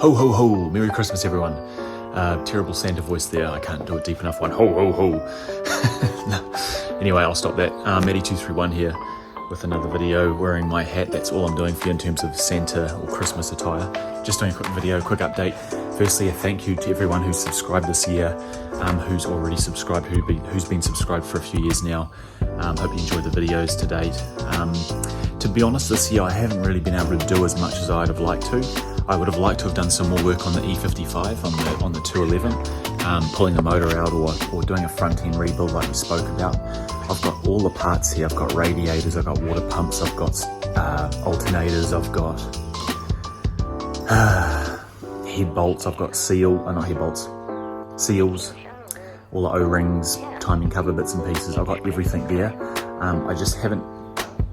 Ho, ho, ho. Merry Christmas, everyone. Terrible Santa voice there. I can't do it deep enough one. Ho, ho, ho. No. Anyway, I'll stop that. Maddie231 here with another video wearing my hat. That's all I'm doing for you in terms of Santa or Christmas attire. Just doing a quick video, quick update. Firstly, a thank you to everyone who's subscribed this year, who's already subscribed, who's been subscribed for a few years now. Hope you enjoyed the videos to date. To be honest, this year I haven't really been able to do as much as I'd have liked to. I would have liked to have done some more work on the E55, on the 211, pulling the motor out or doing a front end rebuild like we spoke about. I've got all the parts here. I've got radiators, I've got water pumps, I've got alternators, I've got head bolts, I've got not head bolts, seals, all the O-rings, timing cover bits and pieces. I've got everything there. I just haven't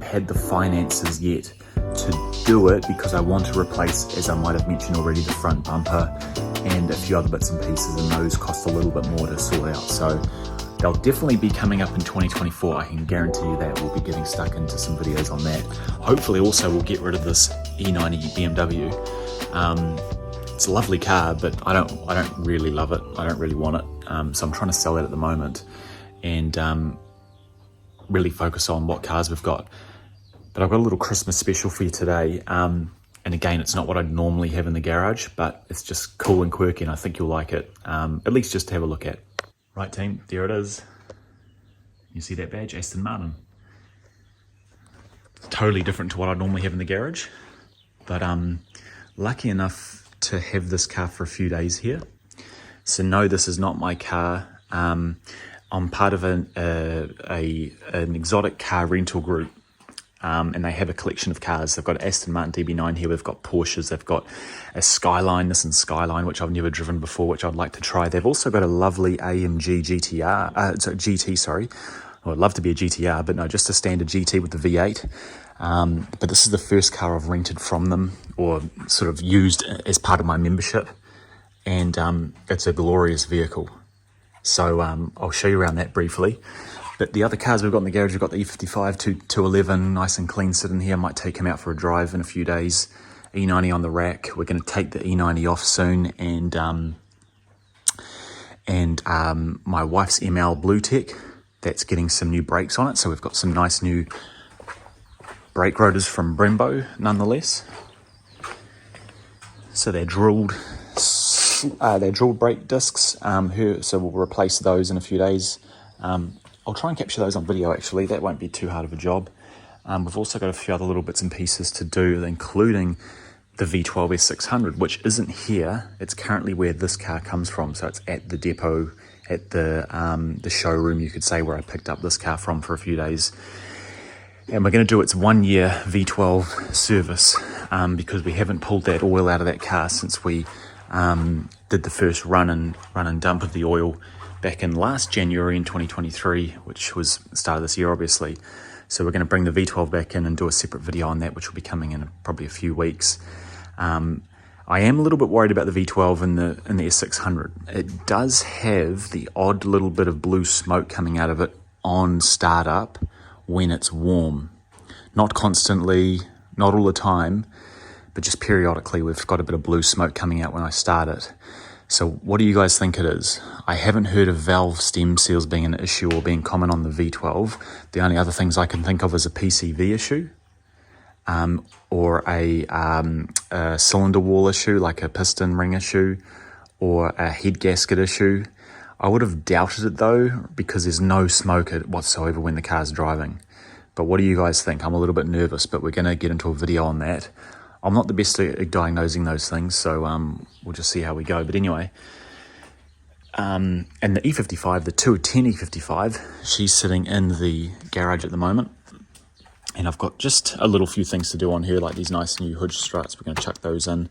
had the finances yet to do it because I want to replace, as I might have mentioned already, the front bumper and a few other bits and pieces, and those cost a little bit more to sort out. So they'll definitely be coming up in 2024. I can guarantee you that. We'll be getting stuck into some videos on that. Hopefully also we'll get rid of this E90 BMW. It's a lovely car, but I don't really love it. I don't really want it. So I'm trying to sell it at the moment and really focus on what cars we've got. But I've got a little Christmas special for you today. And again, it's not what I'd normally have in the garage, but it's just cool and quirky and I think you'll like it. At least just to have a look at. Right team, there it is. You see that badge? Aston Martin. Totally different to what I'd normally have in the garage. But lucky enough to have this car for a few days here. So no, this is not my car. I'm part of an exotic car rental group. And they have a collection of cars. They've got Aston Martin DB9 here. We've got Porsches. They've got a Skyline, Nissan Skyline, which I've never driven before, which I'd like to try. They've also got a lovely AMG GT, sorry. Well, I'd love to be a GTR, but no, just a standard GT with the V8. But this is the first car I've rented from them or sort of used as part of my membership. And it's a glorious vehicle. So I'll show you around that briefly. But the other cars we've got in the garage, we've got the E55 211, nice and clean sitting here. Might take him out for a drive in a few days. E90 on the rack. We're going to take the E90 off soon. And my wife's ML Bluetech, that's getting some new brakes on it. So we've got some nice new brake rotors from Brembo, nonetheless. So they're drilled brake discs. So we'll replace those in a few days. I'll try and capture those on video actually, that won't be too hard of a job. We've also got a few other little bits and pieces to do, including the V12 S600, which isn't here. It's currently where this car comes from, so it's at the depot, at the showroom, you could say, where I picked up this car from for a few days. And we're going to do its 1 year V12 service because we haven't pulled that oil out of that car since we did the first run and dump of the oil back in last January in 2023, which was the start of this year, obviously. So we're going to bring the V12 back in and do a separate video on that, which will be coming in probably a few weeks. I am a little bit worried about the V12 in the S600. It does have the odd little bit of blue smoke coming out of it on startup when it's warm. Not constantly, not all the time, but just periodically we've got a bit of blue smoke coming out when I start it. So what do you guys think it is? I haven't heard of valve stem seals being an issue or being common on the V12. The only other things I can think of is a PCV issue or a cylinder wall issue, like a piston ring issue or a head gasket issue. I would have doubted it though, because there's no smoke whatsoever when the car's driving. But what do you guys think? I'm a little bit nervous, but we're going to get into a video on that. I'm not the best at diagnosing those things, so we'll just see how we go. But anyway, and the E55, the 210 E55, she's sitting in the garage at the moment. And I've got just a little few things to do on here, like these nice new hood struts. We're going to chuck those in.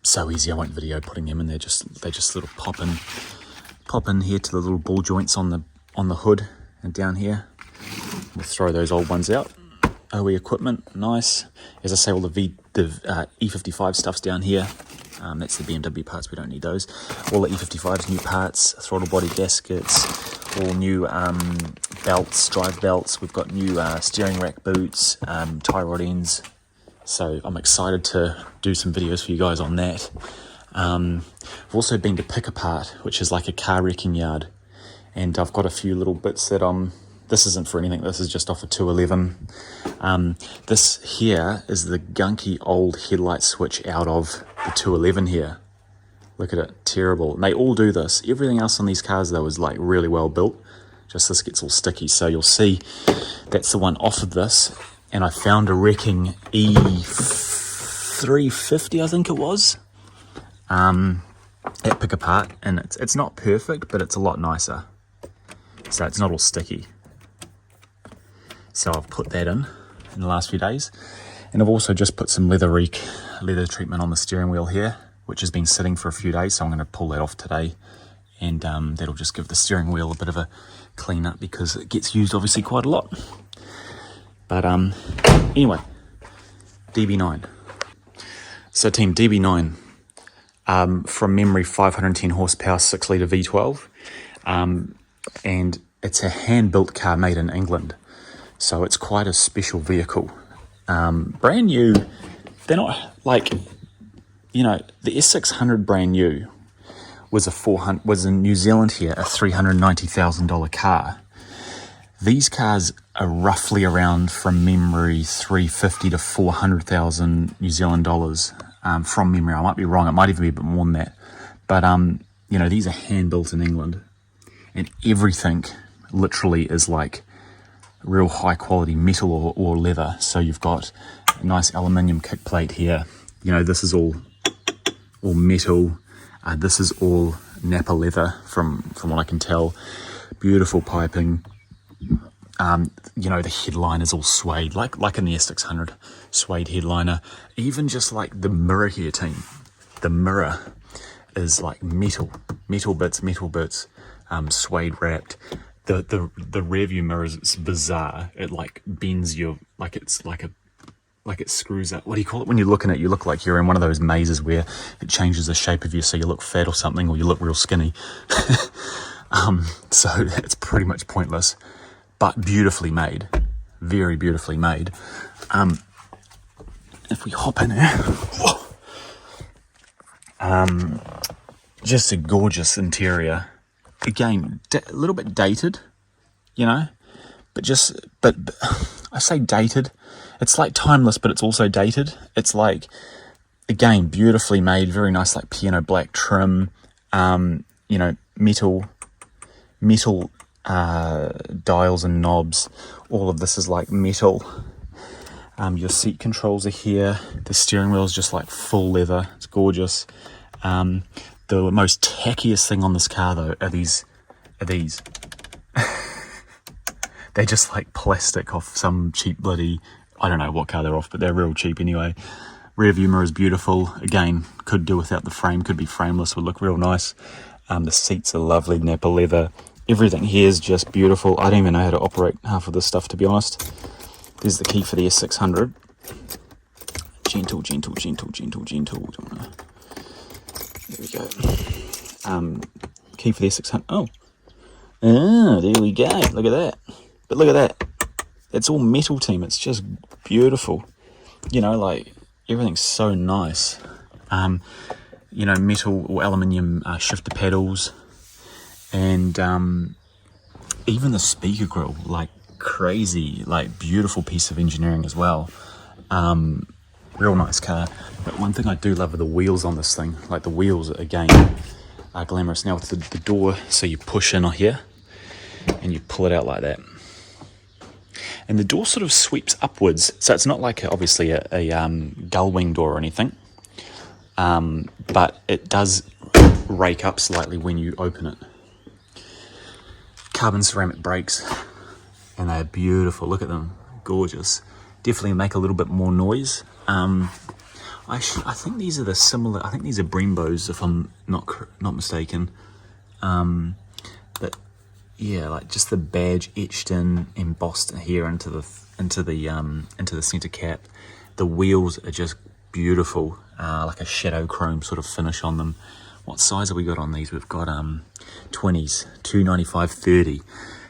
So easy, I won't video putting them in. They just little pop in here to the little ball joints on the hood and down here. We'll throw those old ones out. OE equipment, nice. As I say, all the E55 stuff's down here. That's the BMW parts, we don't need those. All the E55's new parts, throttle body gaskets, all new belts, drive belts. We've got new steering rack boots, tie rod ends, So I'm excited to do some videos for you guys on that. I've also been to Pick Apart, which is like a car wrecking yard. And I've got a few little bits that this isn't for anything, this is just off a 211. This here is the gunky old headlight switch out of the 211 here. Look at it, terrible. And they all do this. Everything else on these cars though is like really well built. Just this gets all sticky. So you'll see that's the one off of this. And I found a wrecking E350, I think it was, at Pick Apart. And it's not perfect, but it's a lot nicer. So it's not all sticky. So I've put that in the last few days. And I've also just put some leather treatment on the steering wheel here, which has been sitting for a few days. So I'm going to pull that off today. And that'll just give the steering wheel a bit of a clean up because it gets used obviously quite a lot. But anyway, DB9. So team DB9, from memory, 510 horsepower, 6 litre V12. And it's a hand-built car made in England. So it's quite a special vehicle. Brand new, they're not like, you know, the S600 brand new was in New Zealand here, a $390,000 car. These cars are roughly around, from memory, 350 to 400,000 New Zealand dollars. From memory, I might be wrong. It might even be a bit more than that. But you know, these are hand built in England, and everything literally is like real high quality metal or leather. So you've got a nice aluminium kick plate here. You know, this is all metal. This is all Napa leather from what I can tell. Beautiful piping. You know, the headline is all suede, like in the S600, suede headliner. Even just like the mirror here, team. The mirror is like metal bits, suede wrapped. The rear view mirror is bizarre. It like bends you, like it screws up. What do you call it? When you're looking at it, you look like you're in one of those mazes where it changes the shape of you so you look fat or something, or you look real skinny. So it's pretty much pointless, but beautifully made. Very beautifully made. If we hop in here, just a gorgeous interior. Again, a little bit dated, you know, but I say dated. It's like timeless, but it's also dated. It's like, again, beautifully made, very nice, like piano black trim, you know, metal dials and knobs. All of this is like metal. Your seat controls are here. The steering wheel is just like full leather. It's gorgeous. The most tackiest thing on this car though are these. They're just like plastic off some cheap bloody, I don't know what car they're off, but they're real cheap anyway. Rear view mirror is beautiful. Again, could do without the frame, could be frameless, would look real nice. The seats are lovely, Napa leather. Everything here is just beautiful. I don't even know how to operate half of this stuff, to be honest. There's the key for the S600. Gentle. There we go. Key for the S600. Oh, there we go. Look at that. But look at that. It's all metal, team. It's just beautiful. You know, like, everything's so nice. You know, metal or aluminium shifter pedals. And even the speaker grill, like crazy, like beautiful piece of engineering as well. Real nice car. But one thing I do love are the wheels on this thing. Like the wheels, again, are glamorous. Now with the door, so you push in here and you pull it out like that. And the door sort of sweeps upwards. So it's not like obviously a gull wing door or anything. But it does rake up slightly when you open it. Carbon ceramic brakes, and they're beautiful. Look at them, gorgeous. Definitely make a little bit more noise. I think these are the similar. I think these are Brembos, if I'm not mistaken. But yeah, like just the badge etched in, embossed here into the center cap. The wheels are just beautiful, like a shadow chrome sort of finish on them. What size have we got on these? We've got 20s, 295, 30.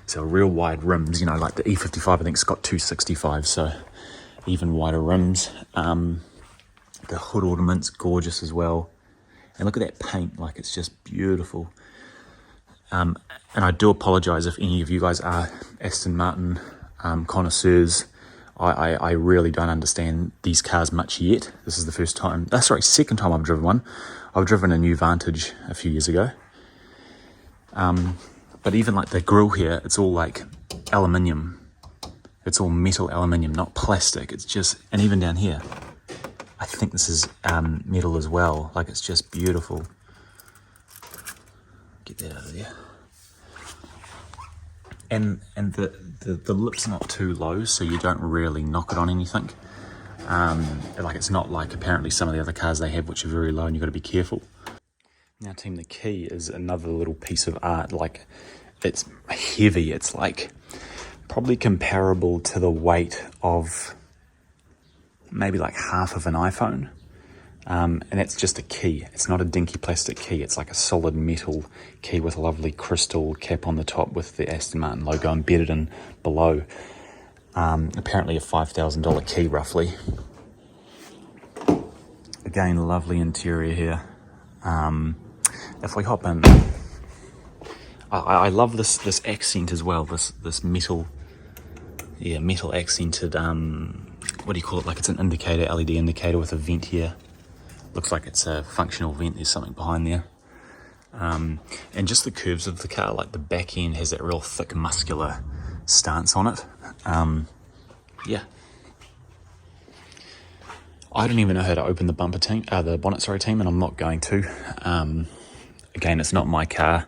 So real wide rims, you know, like the E55 I think it's got 265. So even wider rims. The hood ornament's gorgeous as well. And look at that paint, like it's just beautiful. And I do apologise if any of you guys are Aston Martin connoisseurs. I really don't understand these cars much yet. This is the second time I've driven one. I've driven a new Vantage a few years ago. But even like the grille here, it's all like aluminium. It's all metal aluminium, not plastic. It's just, and even down here, I think this is metal as well. Like it's just beautiful. Get that out of there. And the lip's not too low, so you don't really knock it on anything. Like it's not like apparently some of the other cars they have which are very low, and you've got to be careful. Now team, the key is another little piece of art. Like it's heavy. It's like probably comparable to the weight of maybe like half of an iPhone. And that's just a key. It's not a dinky plastic key. It's like a solid metal key with a lovely crystal cap on the top with the Aston Martin logo embedded in below. Apparently a $5,000 key roughly. Again, lovely interior here. If we hop in, I love this accent as well. This metal, metal accented. What do you call it? Like it's an indicator, LED indicator with a vent here. Looks like it's a functional vent. There's something behind there. And just the curves of the car, like the back end has that real thick muscular stance on it. Yeah. I don't even know how to open the bonnet, team, and I'm not going to. Again, it's not my car,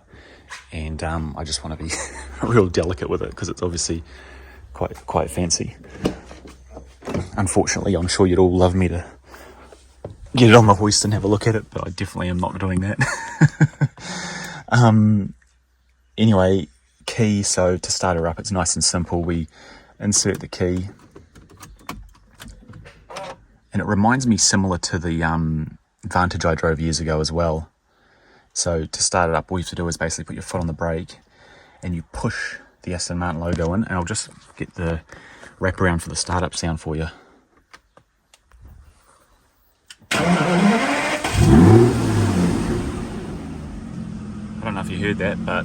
and I just want to be real delicate with it because it's obviously quite fancy. Unfortunately, I'm sure you'd all love me to get it on the hoist and have a look at it, but I definitely am not doing that. Anyway, key. So to start her up, it's nice and simple. We insert the key, and it reminds me similar to the Vantage I drove years ago as well. So to start it up, all you have to do is basically put your foot on the brake and you push the Aston Martin logo in, and I'll just get the wraparound for the startup sound for you. I don't know if you heard that, but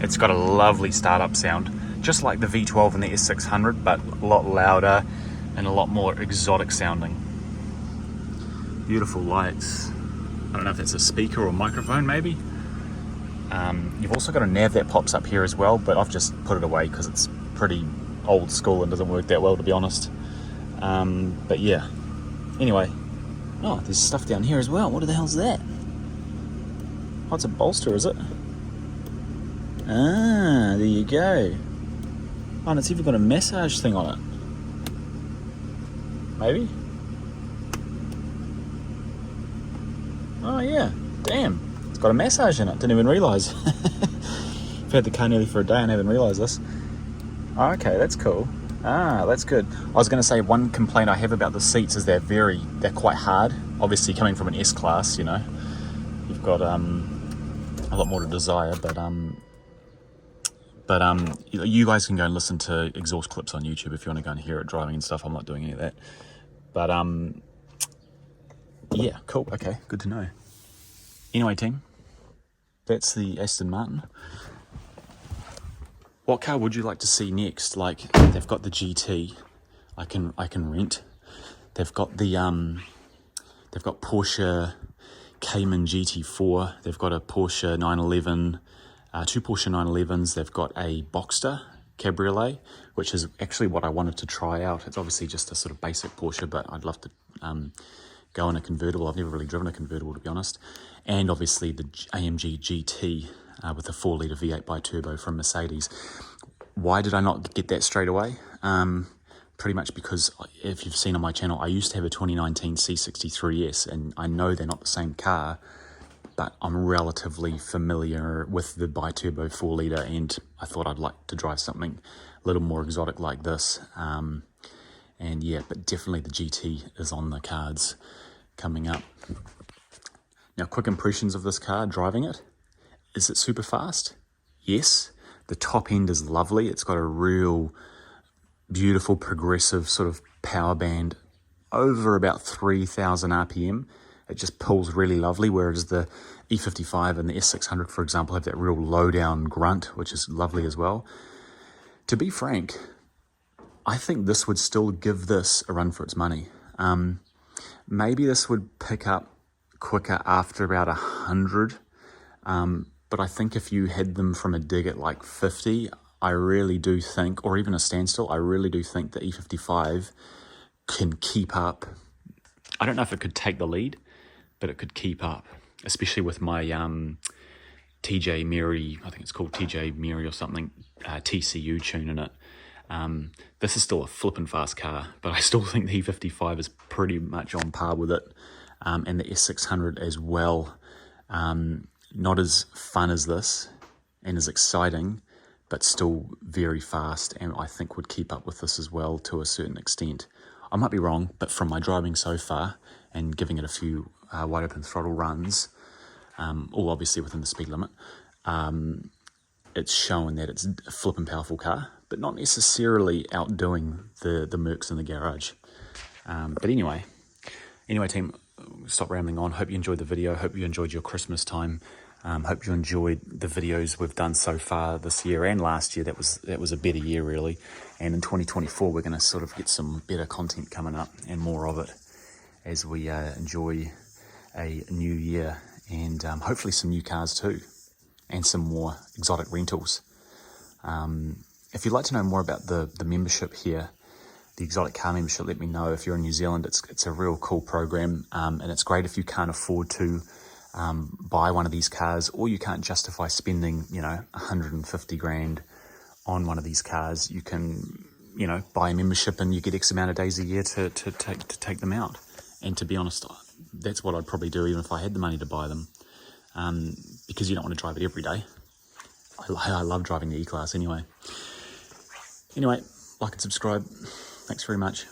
it's got a lovely startup sound, just like the V12 and the S600, but a lot louder and a lot more exotic sounding. Beautiful lights. I don't know if it's a speaker or microphone maybe. You've also got a nav that pops up here as well, but I've just put it away because it's pretty old school and doesn't work that well, to be honest. But yeah, anyway. Oh, there's stuff down here as well. What the hell's that? Oh, it's a bolster, is it? Ah, there you go. Oh, and it's even got a massage thing on it. Maybe? Oh yeah, damn. It's got a massage in it. Didn't even realise. I've had the car nearly for a day and haven't realised this. Oh, okay, that's cool. Ah, that's good. I was going to say one complaint I have about the seats is they're quite hard. Obviously, coming from an S-Class, you've got a lot more to desire. But you guys can go and listen to exhaust clips on YouTube if you want to go and hear it driving and stuff. I'm not doing any of that. But yeah, cool. Okay, good to know. Anyway, team, that's the Aston Martin. What car would you like to see next? Like, they've got the GT, I can rent. They've got the they've got Porsche Cayman GT4. They've got a Porsche 911, two Porsche 911s. They've got a Boxster Cabriolet, which is actually what I wanted to try out. It's obviously just a sort of basic Porsche, but I'd love to go in a convertible. I've never really driven a convertible, to be honest. And obviously the AMG GT. With a 4-litre V8 bi-turbo from Mercedes. Why did I not get that straight away? Pretty much because, if you've seen on my channel, I used to have a 2019 C63S, and I know they're not the same car, but I'm relatively familiar with the bi-turbo 4-litre, and I thought I'd like to drive something a little more exotic like this. And yeah, but definitely the GT is on the cards coming up. Now, quick impressions of this car, driving it. Is it super fast? Yes. The top end is lovely. It's got a real beautiful progressive sort of power band over about 3,000 RPM. It just pulls really lovely, whereas the E55 and the S600, for example, have that real low down grunt, which is lovely as well. To be frank, I think this would still give this a run for its money. Maybe this would pick up quicker after about 100, but I think if you had them from a dig at like 50, I really do think, or even a standstill, I really do think the E55 can keep up. I don't know if it could take the lead, but it could keep up, especially with my TJ Mary, I think it's called TJ Mary or something, TCU tune in it. This is still a flippin' fast car, but I still think the E55 is pretty much on par with it, and the S600 as well. Not as fun as this and as exciting, but still very fast, and I think would keep up with this as well to a certain extent. I might be wrong, but from my driving so far and giving it a few wide open throttle runs, all obviously within the speed limit, it's showing that it's a flippin' powerful car, but not necessarily outdoing the Mercs in the garage. But anyway team, stop rambling on. Hope you enjoyed the video. Hope you enjoyed your Christmas time. Hope you enjoyed the videos we've done so far this year and last year. That was a better year, really. And in 2024, we're going to sort of get some better content coming up and more of it as we enjoy a new year, and hopefully some new cars too, and some more exotic rentals. If you'd like to know more about the membership here, the exotic car membership, let me know. If you're in New Zealand, it's a real cool program, and it's great if you can't afford to buy one of these cars, or you can't justify spending 150 grand on one of these cars. You can buy a membership and you get X amount of days a year to take them out. And to be honest, that's what I'd probably do even if I had the money to buy them, because you don't want to drive it every day. I love driving the E-Class anyway. Like and subscribe. Thanks very much.